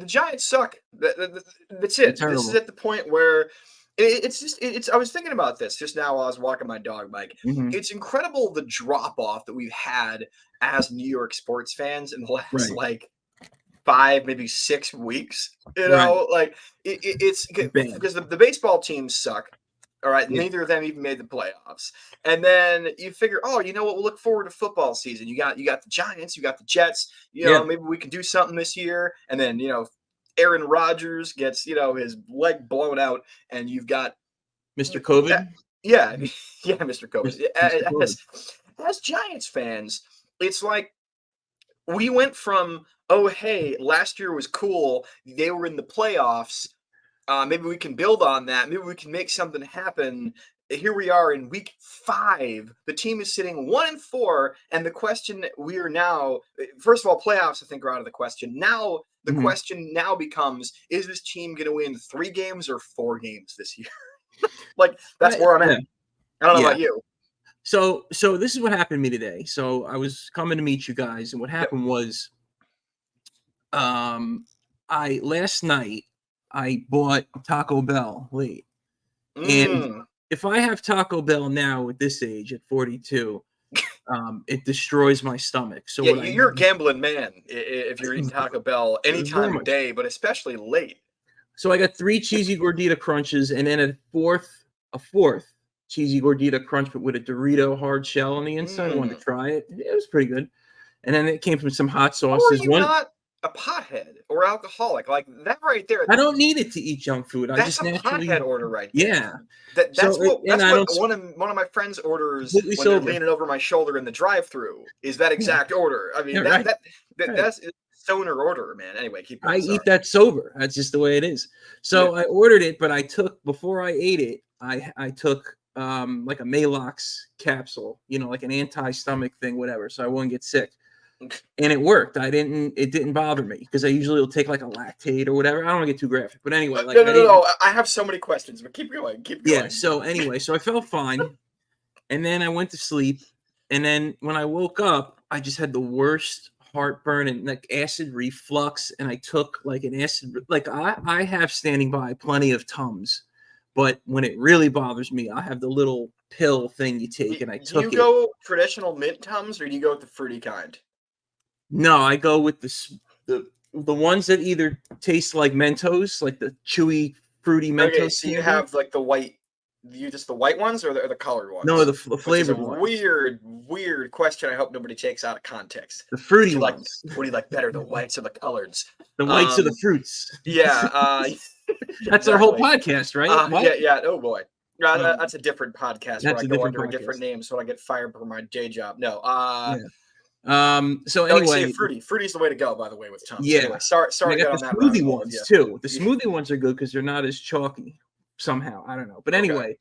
the Giants suck. That's They're it. This is terrible. at the point where it's. I was thinking about this just now while I was walking my dog, Mike. Hmm. It's incredible the drop off that we've had as New York sports fans in the last Right. 5, maybe 6 weeks. Right. It's Bad. because the baseball teams suck. All right, Yeah. neither of them even made the playoffs. And then you figure, oh, you know what? We'll look forward to football season. You got the Giants, you got the Jets. Yeah. Maybe we can do something this year. And then Aaron Rodgers gets his leg blown out, and you've got Mr. COVID. yeah, yeah, Mr. COVID. Mr. COVID. As Giants fans, it's like we went from, oh, hey, last year was cool. They were in the playoffs. Maybe we can build on that. Maybe we can make something happen. Here we are in week 5. The team is sitting 1-4, and the question we are now, first of all, playoffs I think are out of the question. Now the Mhm. question now becomes: is this team going to win 3 games or 4 games this year? That's where I'm at. Yeah. I don't know Yeah. about you. So this is what happened to me today. So I was coming to meet you guys, and what happened was, last night I bought Taco Bell late, and if I have Taco Bell now at this age at 42, it destroys my stomach. So Yeah, what I you're a gambling man if you're eating Taco Bell any very time of much. day, but especially late. So I got 3 cheesy gordita crunches, and then a fourth cheesy gordita crunch, but with a Dorito hard shell on the inside. I wanted to try it. It was pretty good. And then it came from some hot How are sauces. you not a pothead or alcoholic? Like that right there. I don't need it to eat junk food. I That's just a naturally, pothead order right there. yeah. That's And I what don't one of my friends orders completely when they're sober. leaning over my shoulder in the drive-through. Is that Yeah, exact order? I mean, yeah, right. that's a stoner order, man. Anyway, keep I going. Sorry. eat that sober. That's just the way it is. So I ordered it, but before I ate it, I took like a Malox capsule, like an anti-stomach thing, whatever, so I wouldn't get sick. And it worked. It didn't bother me because I usually will take like a lactate or whatever. I don't want to get too graphic, but anyway, like No. I have so many questions, but keep going. Keep going. Yeah. So anyway, so I felt fine, and then I went to sleep, and then when I woke up, I just had the worst heartburn and like acid reflux, and I took like an acid. Like I have standing by plenty of Tums, but when it really bothers me, I have the little pill thing you take, and I Do you took it. go traditional mint Tums or do you go with the fruity kind? No, I go with the ones that either taste like Mentos, like the chewy, fruity Mentos. Okay, so you have like the white. You just the white ones or the colored ones? No, the Which is a flavored ones. weird question. I hope nobody takes out of context. The fruity ones. What do you like better, the whites or the coloreds? The whites of the fruits. Yeah, That's our whole podcast, right? Yeah. Oh boy, that's a different podcast where I go under a different name, so I get fired from my day job. No, So no, anyway, fruity's the way to go. By the way, with Tums. Yeah. Anyway, sorry to get on that smoothie rabbit hole ones with too. The smoothie ones are good because they're not as chalky somehow. I don't know, but anyway,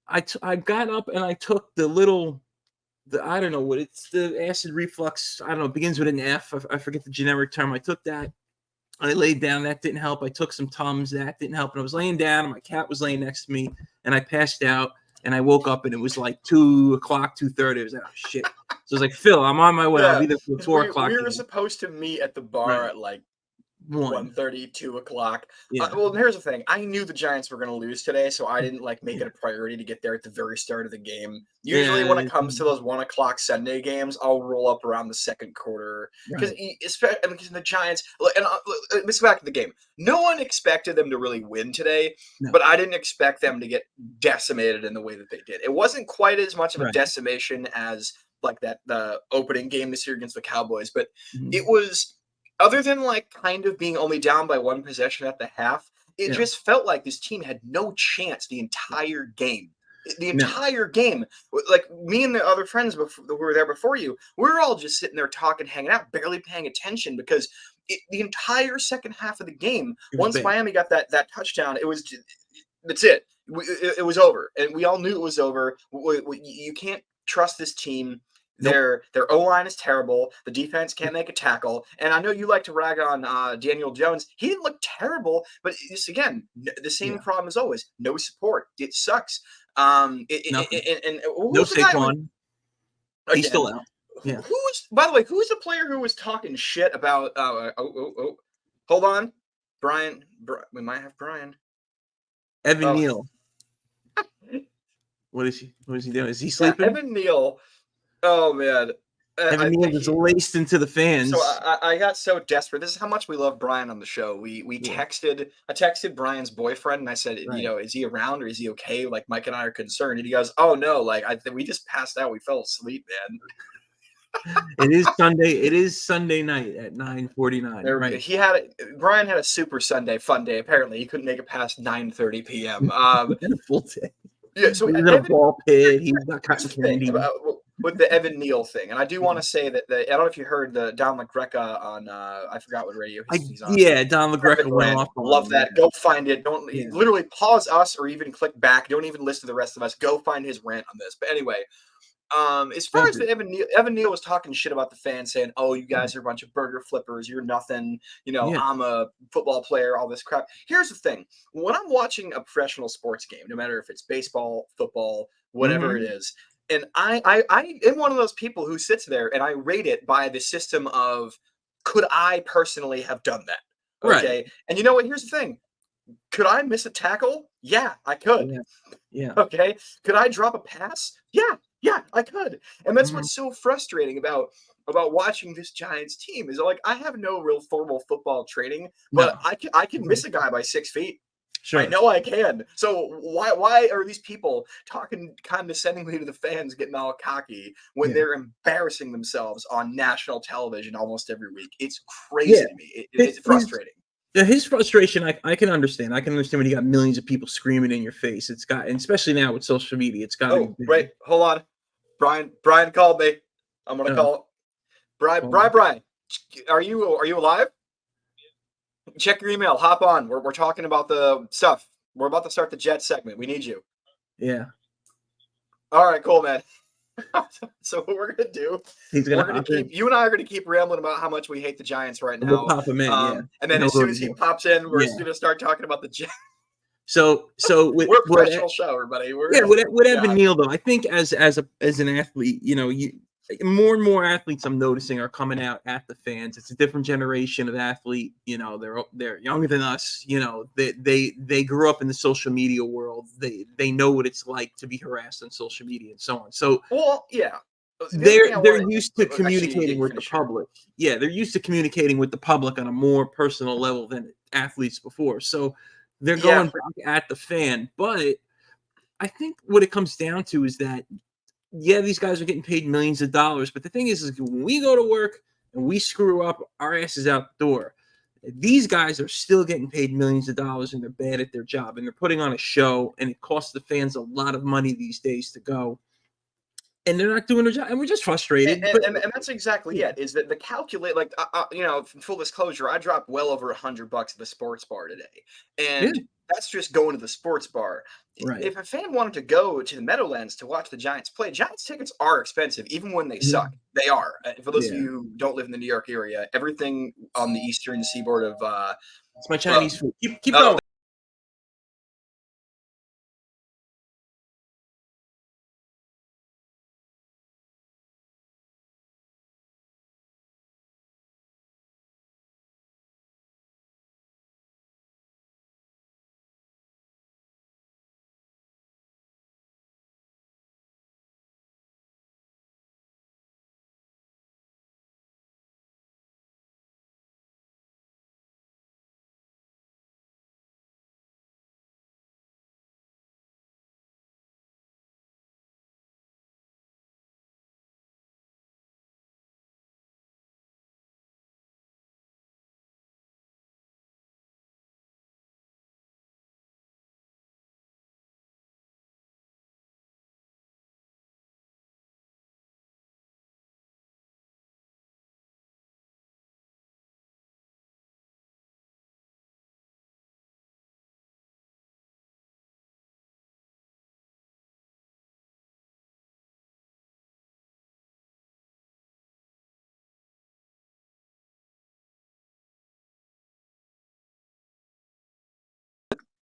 I got up and I took I don't know what it's, the acid reflux. I don't know. It begins with an F. I forget the generic term. I took that. I laid down. That didn't help. I took some Tums. That didn't help. And I was laying down, and my cat was laying next to me, and I passed out. And I woke up, and it was like 2 o'clock, 2:30. I was like, oh shit. So I was like, Phil, I'm on my way. Yeah. I'll be there for 4 o'clock. We were supposed to meet at the bar at like 1:30, 2 o'clock. Yeah. Well, here's the thing. I knew the Giants were going to lose today, so I didn't make it a priority to get there at the very start of the game. Usually when it comes to those 1 o'clock Sunday games, I'll roll up around the second quarter. Because the Giants, and let's go back to the game. No one expected them to really win today, but I didn't expect them to get decimated in the way that they did. It wasn't quite as much of a decimation as like the opening game this year against the Cowboys, but it was... Other than kind of being only down by 1 possession at the half, it just felt like this team had no chance the entire game. The entire game. Like me and the other friends who were there before you, we were all just sitting there talking, hanging out, barely paying attention because the entire second half of the game, once Miami got that touchdown, it was just, that's it. It was over, and we all knew it was over. You can't trust this team. Their O-line is terrible. The defense can't make a tackle. And I know you like to rag on Daniel Jones. He didn't look terrible, but just again, the same problem as always. No support. It sucks. No Saquon. He's still out. Yeah. By the way, who's the player who was talking shit about? Hold on. Brian. We might have Brian. Evan Oh, Neal. What is he doing? Is he yeah, sleeping? Evan Neal. Oh man, Evan Neal is laced into the so fans. I got so desperate. This is how much we love Brian on the show. We Yeah, texted. I texted Brian's boyfriend and I said, right. is he around or is he okay? Like Mike and I are concerned. And he goes, oh no, like we just passed out. We fell asleep, man. It is Sunday. It is Sunday night at 9:49. Right. Brian had a super Sunday fun day. Apparently, he couldn't make it past 9:30 p.m. In a full day. Yeah. So He's in a ball pit. He's not here's cotton the thing candy. about with the Evan Neal thing, and I do want to say that I don't know if you heard the Don LaGreca on I forgot what radio he's on. Yeah, Don LaGreca went Brand. off on Love him. that. Yeah. Go find it. Don't Yeah. literally pause us or even click back. Don't even listen to the rest of us. Go find his rant on this. But anyway, as far as the Evan Neal was talking shit about the fans, saying, "Oh, you guys are a bunch of burger flippers. You're nothing. Yeah. I'm a football player. All this crap." Here's the thing: when I'm watching a professional sports game, no matter if it's baseball, football, whatever it is, and I am one of those people who sits there and I rate it by the system of, could I personally have done that? Right. Okay, and you know what? Here's the thing: could I miss a tackle? Yeah, I could. Yeah. Yeah. Okay. Could I drop a pass? Yeah, I could. And that's Mhm. what's so frustrating about watching this Giants team is like I have no real formal football training, but No. I can miss a guy by 6 feet. I Sure. know I can. So why are these people talking condescendingly to the fans, getting all cocky when Yeah. they're embarrassing themselves on national television almost every week? It's crazy Yeah. to me. It's frustrating. His frustration, I can understand. I can understand when you got millions of people screaming in your face. It's got, and especially now with social media, it's got to be Oh, big. right. Hold on. Brian called me. I'm gonna Oh, call Brian. Are you alive? Check your email. Hop on. We're talking about the stuff. We're about to start the Jet segment. We need you. yeah. All right, cool, man. So what we're gonna do? He's We're gonna gonna hop in. you and I are gonna keep rambling about how much we hate the Giants right We'll now. pop him in. Yeah. And then He'll as go soon to as he jail. pops in, we're Yeah. just gonna start talking about the Jets. So with We're a professional show, everybody. yeah, with Evan God. Neal though, I think as an athlete, more and more athletes I'm noticing are coming out at the fans. It's a different generation of athlete. They're younger than us. They grew up in the social media world. They know what it's like to be harassed on social media and so on. So Well, yeah. they're used to communicating with the finish here. public. Yeah, they're used to communicating with the public on a more personal level than athletes before. So they're going back at the fan. But I think what it comes down to is that, yeah, these guys are getting paid millions of dollars. But the thing is when we go to work and we screw up, our ass is out the door. These guys are still getting paid millions of dollars and they're bad at their job and they're putting on a show and it costs the fans a lot of money these days to go. And they're not doing their job, and we're just frustrated. And that's exactly it. Is that the calculate? Like, full disclosure, I dropped well over $100 at the sports bar today, and that's just going to the sports bar. Right. If a fan wanted to go to the Meadowlands to watch the Giants play, Giants tickets are expensive, even when they suck. They are. For those of you who don't live in the New York area, everything on the eastern seaboard of it's my Chinese food. Keep going.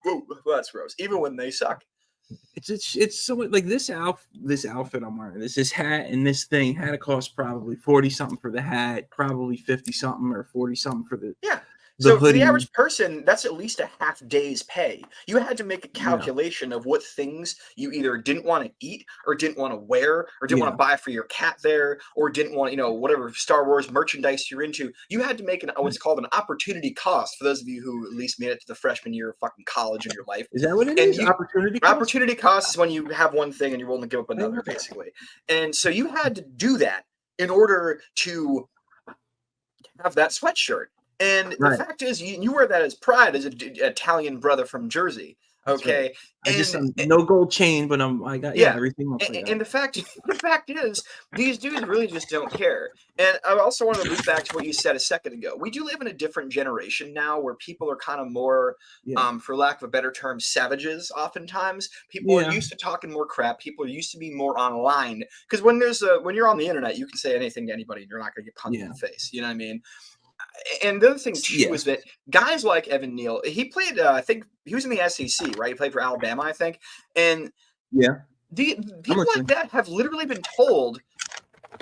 whoa, that's gross. Even when they suck. It's so like this outfit I'm wearing, this hat and this thing had to cost probably 40 something for the hat, probably 50 something or 40 something for the the So for the hoodie. average person, that's at least a half day's pay. You had to make a Yeah, calculation of what things you either didn't want to eat or didn't want to wear or didn't want yeah. to buy for your cat there or didn't want, whatever Star Wars merchandise you're into. You had to make what's called an opportunity cost for those of you who at least made it to the freshman year of fucking college in your life. Is that what it And is? Opportunity cost? opportunity cost is when you have one thing and you're willing to give up I didn't another, know that. basically. And so you had to do that in order to have that sweatshirt. And the Right. fact is, you wear that as pride as an Italian brother from Jersey. That's right. Okay, I just and no gold chain, but I got yeah, everything else I got. and the fact is, these dudes really just don't care. And I also wanted to loop back to what you said a second ago. We do live in a different generation now, where people are kind of more, Yeah, for lack of a better term, savages. Oftentimes, people are yeah, used to talking more crap. People are used to being more online because when you're on the internet, you can say anything to anybody, and you're not going to get punched in yeah, the face. You know what I mean? And the other thing too yeah, is that guys like Evan Neal, he played. I think he was in the SEC, right? He played for Alabama, I think. And yeah. the I'm people like listening. that have literally been told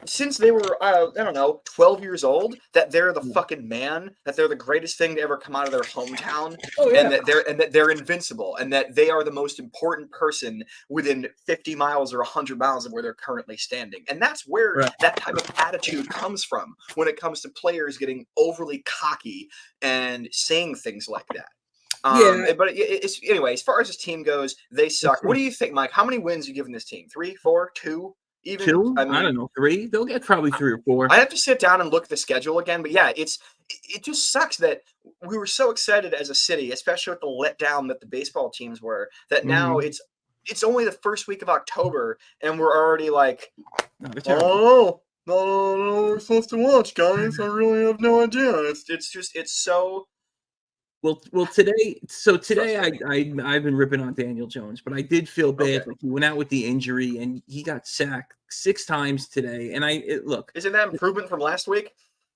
since they were, I don't know, 12 years old, that they're the Yeah. fucking man, that they're the greatest thing to ever come out of their hometown, Oh and yeah, that they're invincible, and that they are the most important person within 50 miles or 100 miles of where they're currently standing. And that's where right. that type of attitude comes from when it comes to players getting overly cocky and saying things like that. Yeah, But it's anyway. As far as this team goes, they that's suck. What true. do you think, Mike? How many wins you giving this team? 3, 4, 2, even? 2? I I don't mean, know, 3? They'll get probably 3 or 4. I have to sit down and look at the schedule again. But yeah, it just sucks that we were so excited as a city, especially with the letdown that the baseball teams were. That now Mhm. it's only the first week of October, and we're already like, No, they're terrible. oh no, we're supposed to watch, guys. I really have no idea. It's so Well, today frustrating. I've been ripping on Daniel Jones, but I did feel Okay, bad. Like, he went out with the injury, and he got sacked 6 times today, and look, isn't that improvement from last week?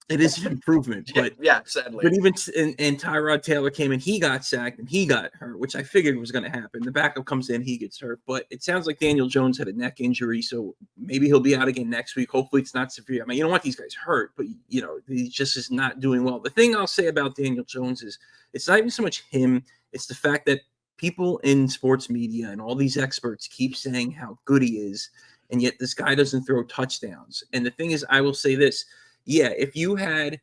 it is an improvement, but Yeah, sadly. But even and Tyrod Taylor came in, he got sacked and he got hurt, which I figured was going to happen. The backup comes in, he gets hurt. But it sounds like Daniel Jones had a neck injury, so maybe he'll be out again next week. Hopefully, it's not severe. I mean, you don't want these guys hurt, but he just is not doing well. The thing I'll say about Daniel Jones is it's not even so much him; it's the fact that people in sports media and all these experts keep saying how good he is, and yet this guy doesn't throw touchdowns. And the thing is, I will say this: yeah, if you had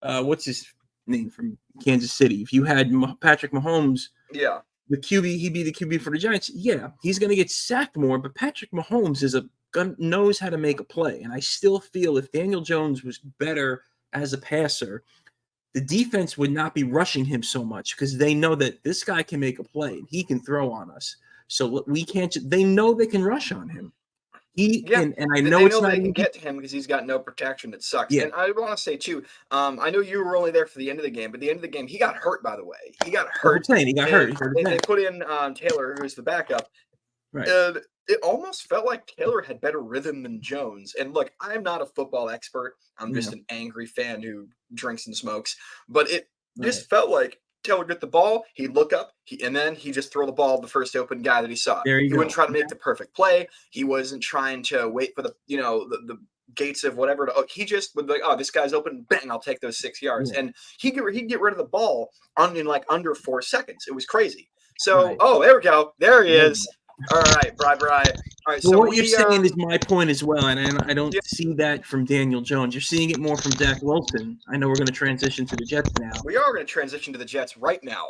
what's his name from Kansas City? If you had Patrick Mahomes, Yeah. the QB, he'd be the QB for the Giants. Yeah, he's going to get sacked more, but Patrick Mahomes knows how to make a play. And I still feel if Daniel Jones was better as a passer, the defense would not be rushing him so much because they know that this guy can make a play and he can throw on us. So we can't. They know they can rush on him. He Yeah, and I know they it's know not they can easy. get to him because he's got no protection. It sucks. Yeah, And I want to say too, I know you were only there for the end of the game, but the end of the game, he got hurt. By the way, he got that's what I'm hurt, saying. He got hurt. and He hurt his they neck. put in Taylor, who's the backup, Right. and it almost felt like Taylor had better rhythm than Jones. And look, I'm not a football expert. I'm Yeah. just an angry fan who drinks and smokes. But it Right. just felt like Taylor get the ball, he'd look up, and then he'd just throw the ball to the first open guy that he saw. There you He wouldn't go. try to make the perfect play. He wasn't trying to wait for the gates of whatever. He just would be like, oh, this guy's open, bang, I'll take those 6 yards. Yeah. And he'd get rid of the ball in like under 4 seconds. It was crazy. So, Right. oh, there we go. There he There you is. go. All right, Bri. All right, Well, so what you're we saying is my point as well, and I don't yeah, see that from Daniel Jones. You're seeing it more from Zach Wilson. I know we're going to transition to the Jets now. we are going to transition to the Jets right now.